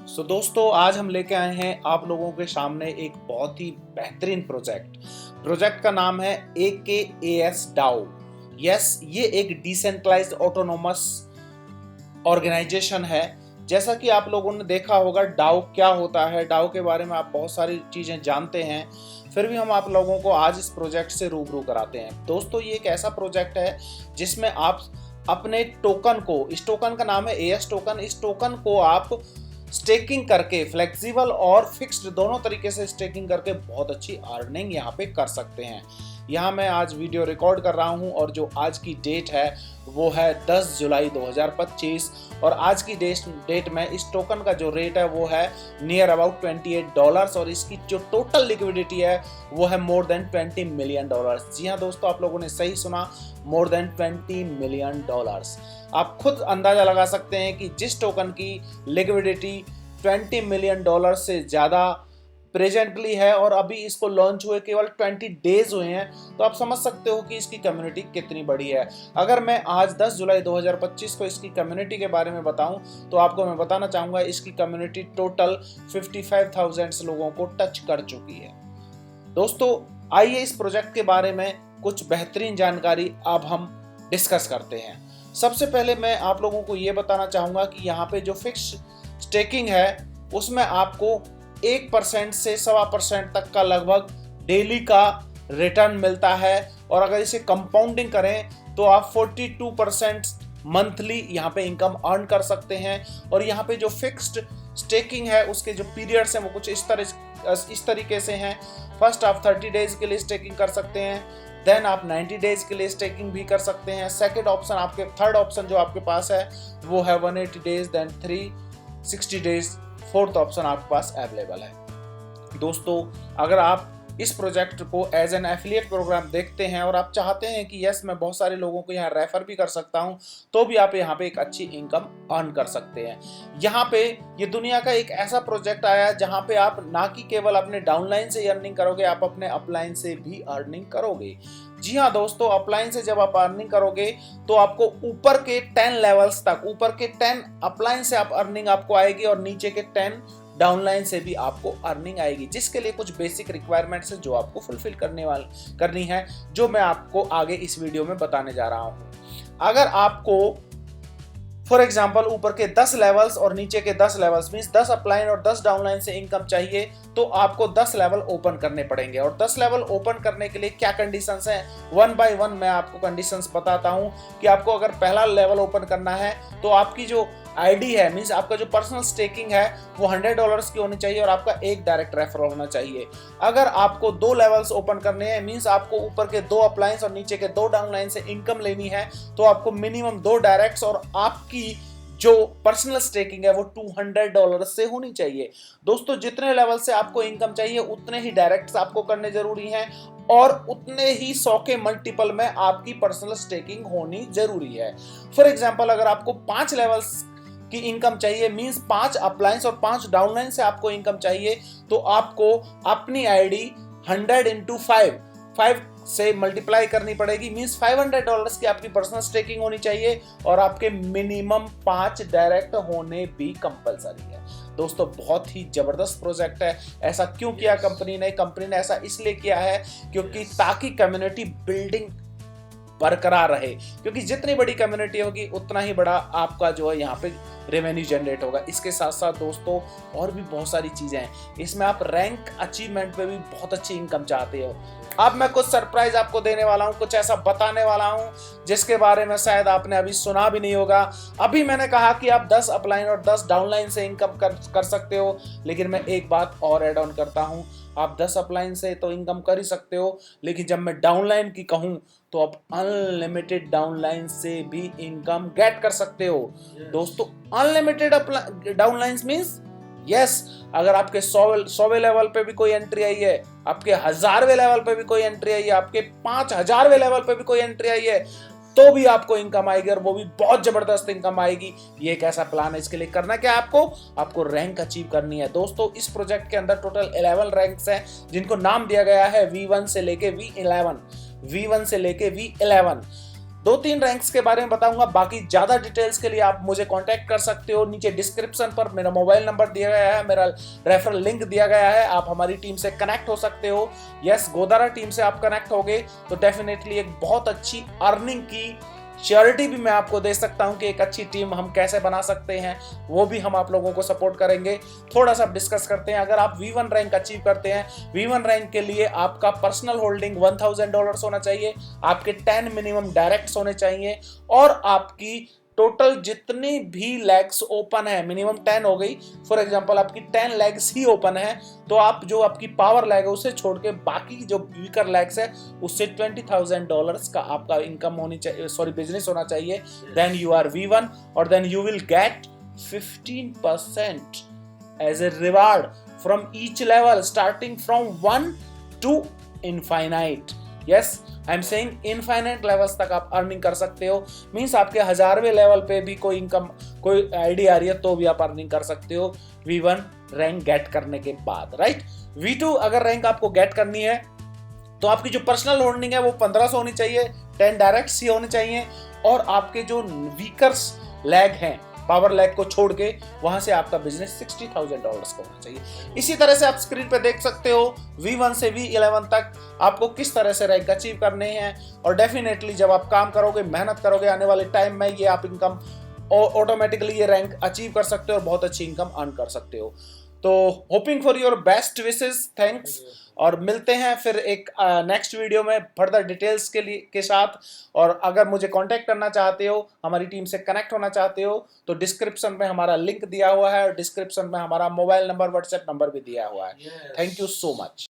दोस्तों आज हम लेके आए हैं आप लोगों के सामने एक बहुत ही बेहतरीन प्रोजेक्ट का नाम है AKAS DAO। यस, ये एक डिसेंट्रलाइज्ड ऑटोनोमस ऑर्गेनाइजेशन है। जैसा कि आप लोगों ने देखा होगा डाओ क्या होता है, डाओ के बारे में आप बहुत सारी चीज़ें जानते हैं, फिर भी हम आप लोगों को आज इस प्रोजेक्ट से रूबरू कराते हैं। दोस्तों ये एक ऐसा प्रोजेक्ट है जिसमें आप अपने टोकन को, इस टोकन का नाम है AS टोकन, इस टोकन को आप स्टेकिंग करके फ्लेक्सिबल और फिक्स्ड दोनों तरीके से स्टेकिंग करके बहुत अच्छी अर्निंग यहाँ पे कर सकते हैं। यहाँ मैं आज वीडियो रिकॉर्ड कर रहा हूँ और जो आज की डेट है वो है 10 जुलाई 2025 और आज की डेट में इस टोकन का जो रेट है वो है नियर अबाउट $28 और इसकी जो टोटल लिक्विडिटी है वो है मोर देन $20 मिलियन। जी हाँ दोस्तों, आप लोगों ने सही सुना, मोर देन $20 मिलियन। आप खुद अंदाजा लगा सकते हैं कि जिस टोकन की लिक्विडिटी $20 मिलियन से ज़्यादा प्रेजेंटली है और अभी इसको लॉन्च हुए केवल 20 डेज हुए हैं, तो आप समझ सकते हो कि इसकी कम्युनिटी कितनी बड़ी है। अगर मैं आज 10 जुलाई 2025 को इसकी कम्युनिटी के बारे में बताऊं तो आपको मैं बताना चाहूँगा इसकी कम्युनिटी टोटल 55,000 लोगों को टच कर चुकी है। दोस्तों आइए इस प्रोजेक्ट के बारे में कुछ बेहतरीन जानकारी अब हम डिस्कस करते हैं। सबसे पहले मैं आप लोगों को ये बताना चाहूँगा कि यहाँ पे जो फिक्स स्टेकिंग है उसमें आपको 1% से 1.25% तक का लगभग डेली का रिटर्न मिलता है और अगर इसे कंपाउंडिंग करें तो आप 42% मंथली यहाँ पे इनकम अर्न कर सकते हैं। और यहाँ पे जो फिक्स्ड स्टेकिंग है उसके जो पीरियड्स हैं वो कुछ इस तरीके से हैं। फर्स्ट आप 30 डेज के लिए स्टेकिंग कर सकते हैं, देन आप 90 डेज के लिए स्टेकिंग भी कर सकते हैं। थर्ड ऑप्शन जो आपके पास है वो है 180 days, then 360 days, fourth option आपके पास अवेलेबल है। दोस्तों अगर आप इस प्रोजेक्ट को एज एन एफिलिएट प्रोग्राम देखते हैं और आप चाहते हैं कि यस मैं बहुत सारे लोगों को यहाँ रेफर भी कर सकता हूँ, तो भी आप यहाँ पे एक अच्छी इनकम अर्न कर सकते हैं। यहाँ पे ये दुनिया का एक ऐसा प्रोजेक्ट आया है जहाँ पे आप ना कि केवल अपने डाउनलाइन से अर्निंग करोगे, आप अपने अपलाइन से भी अर्निंग करोगे। जी हाँ दोस्तों, अपलाइन से जब आप अर्निंग करोगे तो आपको ऊपर के 10 लेवल्स तक, ऊपर के 10 अपलाइन से आप अर्निंग आपको आएगी और नीचे के 10 डाउनलाइन से भी आपको अर्निंग आएगी, जिसके लिए कुछ बेसिक रिक्वायरमेंट्स है जो आपको फुलफिल करनी है, जो मैं आपको आगे इस वीडियो में बताने जा रहा हूँ। अगर आपको फॉर एग्जाम्पल ऊपर के 10 लेवल्स और नीचे के 10 लेवल्स मींस 10 अपलाइन और 10 डाउनलाइन से इनकम चाहिए तो आपको 10 लेवल ओपन करने पड़ेंगे। और 10 लेवल ओपन करने के लिए क्या कंडीशंस हैं, वन बाय वन मैं आपको कंडीशंस बताता हूं कि आपको अगर पहला लेवल ओपन करना है तो आपकी जो आईडी है मींस आपका जो पर्सनल स्टेकिंग है वो $100 की होनी चाहिए और आपका एक डायरेक्ट रेफरल होना चाहिए। अगर आपको 2 लेवल्स ओपन करने हैं मींस आपको ऊपर के 2 अपलाइंस और नीचे के 2 डाउनलाइन से इनकम लेनी है तो आपको मिनिमम 2 डायरेक्ट्स और आपकी जो पर्सनल स्टेकिंग है वो $200 से होनी चाहिए। दोस्तों जितने लेवल से आपको इनकम चाहिए उतने ही डायरेक्ट्स आपको करने जरूरी हैं और उतने ही 100 के मल्टीपल में आपकी पर्सनल स्टेकिंग होनी जरूरी है। फॉर एग्जांपल अगर आपको 5 लेवल्स की इनकम चाहिए मींस 5 अपलाइंस और 5 डाउनलाइन से आपको इनकम चाहिए तो आपको अपनी आईडी 100 into 5 से मल्टीप्लाई करनी पड़ेगी मींस $500 की आपकी पर्सनल स्टेकिंग होनी चाहिए और आपके मिनिमम 5 डायरेक्ट होने भी कंपलसरी है। दोस्तों बहुत ही जबरदस्त प्रोजेक्ट है। ऐसा क्यों किया कंपनी ने ऐसा इसलिए किया है क्योंकि ताकि कम्युनिटी बिल्डिंग बरकरार रहे, क्योंकि जितनी बड़ी कम्युनिटी होगी उतना ही बड़ा आपका जो है यहाँ पे रेवेन्यू जनरेट होगा। इसके साथ साथ दोस्तों और भी बहुत सारी चीजें हैं, इसमें आप रैंक अचीवमेंट पे भी बहुत अच्छी इनकम चाहते हो। अब मैं कुछ सरप्राइज आपको देने वाला हूँ, कुछ ऐसा बताने वाला हूँ जिसके बारे में शायद आपने अभी सुना भी नहीं होगा। अभी मैंने कहा कि आप 10 अपलाइन और 10 डाउनलाइन से इनकम कर सकते हो, लेकिन मैं एक बात और ऐड ऑन करता हूँ, आप 10 अपलाइन से तो इनकम कर ही सकते हो, लेकिन जब मैं डाउनलाइन की कहूँ तो आप अनलिमिटेड डाउनलाइन से भी इनकम गेट कर सकते हो। दोस्तों अनलिमिटेड डाउनलाइंस मींस यस, अगर आपके 100वें लेवल पे भी कोई एंट्री आई है, आपके 1000वें लेवल पे भी कोई एंट्री आई है, आपके 5000वें लेवल पे भी कोई एंट्री आई है, तो भी आपको इनकम आएगी और वो भी बहुत जबरदस्त इनकम आएगी। ये एक ऐसा प्लान है, इसके लिए करना क्या है, आपको रैंक अचीव करनी है। दोस्तों इस प्रोजेक्ट के अंदर टोटल 11 रैंक्स हैं जिनको नाम दिया गया है V1 से लेके V11। 2-3 रैंक्स के बारे में बताऊंगा, बाकी ज्यादा डिटेल्स के लिए आप मुझे कांटेक्ट कर सकते हो। नीचे डिस्क्रिप्शन पर मेरा मोबाइल नंबर दिया गया है, मेरा रेफरल लिंक दिया गया है, आप हमारी टीम से कनेक्ट हो सकते हो। यस, गोदारा टीम से आप कनेक्ट होगे तो डेफिनेटली एक बहुत अच्छी अर्निंग की श्योरिटी भी मैं आपको दे सकता हूं कि एक अच्छी टीम हम कैसे बना सकते हैं, वो भी हम आप लोगों को सपोर्ट करेंगे। थोड़ा सा डिस्कस करते हैं। अगर आप V1 रैंक अचीव करते हैं, V1 रैंक के लिए आपका पर्सनल होल्डिंग $1000 होना चाहिए, आपके 10 मिनिमम डायरेक्ट्स होने चाहिए, और आपकी टोटल जितनी भी लेग्स ओपन है, मिनिमम 10 हो गई, फॉर एग्जांपल आपकी 10 लेग्स ही ओपन है, तो आप जो आपकी पावर लेग है उसे छोड़ के बाकी जो वीकर लेग्स है उससे $20,000 का आपका इनकम होनी चाहिए, सॉरी बिजनेस होना चाहिए। देन यू आर V1 और then you will get 15% as a reward from each level starting from 1 to infinite। Yes, I am saying infinite levels तक आप अर्निंग कर सकते हो। मींस आपके 1000वें लेवल पे भी कोई इनकम, कोई आईडी आ रही है तो भी आप अर्निंग कर सकते हो V1 रैंक गेट करने के बाद, राइट। V2 अगर रैंक आपको गेट करनी है तो आपकी जो पर्सनल होल्डिंग है वो 1500 होनी चाहिए, 10 डायरेक्ट्स ही होने चाहिए, और आपके जो वीकर्स लैग हैं, पावर लैग को छोड़ के, वहां से आपका बिजनेस $60,000 का होना चाहिए। इसी तरह से आप स्क्रीन पे देख सकते हो V1 से V11 तक आपको किस तरह से रैंक अचीव करने हैं, और डेफिनेटली जब आप काम करोगे, मेहनत करोगे, आने वाले टाइम में ये आप इनकम ऑटोमेटिकली ये रैंक अचीव कर सकते हो और बहुत अच्छी इनकम अर्न कर सकते हो। तो hoping for your best wishes, thanks, और मिलते हैं फिर एक नेक्स्ट वीडियो में फर्दर डिटेल्स के साथ। और अगर मुझे कांटेक्ट करना चाहते हो, हमारी टीम से कनेक्ट होना चाहते हो, तो डिस्क्रिप्शन में हमारा लिंक दिया हुआ है, और डिस्क्रिप्शन में हमारा मोबाइल नंबर, व्हाट्सएप नंबर भी दिया हुआ है। Thank you so much.